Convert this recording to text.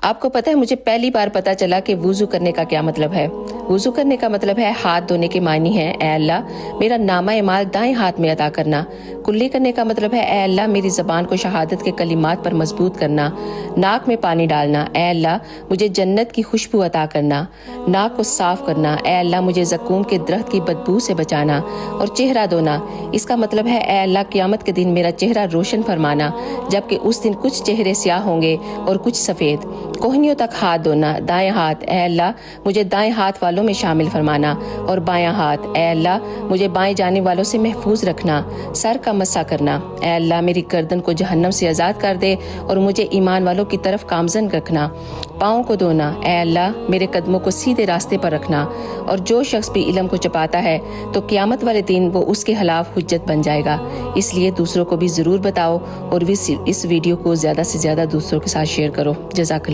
آپ کو پتہ ہے مجھے پہلی بار پتا چلا کہ وضو کرنے کا کیا مطلب ہے۔ وضو کرنے کا مطلب ہے ہاتھ دھونے کے معنی ہے اے اللہ میرا نامہ اعمال دائیں ہاتھ میں عطا کرنا۔ کلی کرنے کا مطلب ہے اے اللہ میری زبان کو شہادت کے کلمات پر مضبوط کرنا۔ ناک میں پانی ڈالنا اے اللہ مجھے جنت کی خوشبو عطا کرنا۔ ناک کو صاف کرنا اے اللہ مجھے زقوم کے درخت کی بدبو سے بچانا۔ اور چہرہ دھونا اس کا مطلب ہے اے اللہ قیامت کے دن میرا چہرہ روشن فرمانا، جبکہ اس دن کچھ چہرے سیاہ ہوں گے اور کچھ سفید۔ کوہنیوں تک ہاتھ دھونا دائیں ہاتھ اے اللہ مجھے دائیں ہاتھ والوں میں شامل فرمانا، اور بایاں ہاتھ اے اللہ مجھے بائیں جانے والوں سے محفوظ رکھنا۔ سر کا مسح کرنا اے اللہ میری گردن کو جہنم سے آزاد کر دے اور مجھے ایمان والوں کی طرف گامزن رکھنا۔ پاؤں کو دھونا اے اللہ میرے قدموں کو سیدھے راستے پر رکھنا، اور جو شخص بھی علم کو چھپاتا ہے تو قیامت والے دن وہ اس کے خلاف حجت بن جائے گا۔ اس لیے دوسروں کو بھی ضرور بتاؤ اور اس ویڈیو کو زیادہ سے زیادہ دوسروں کے ساتھ شیئر کرو۔ جزاک اللہ۔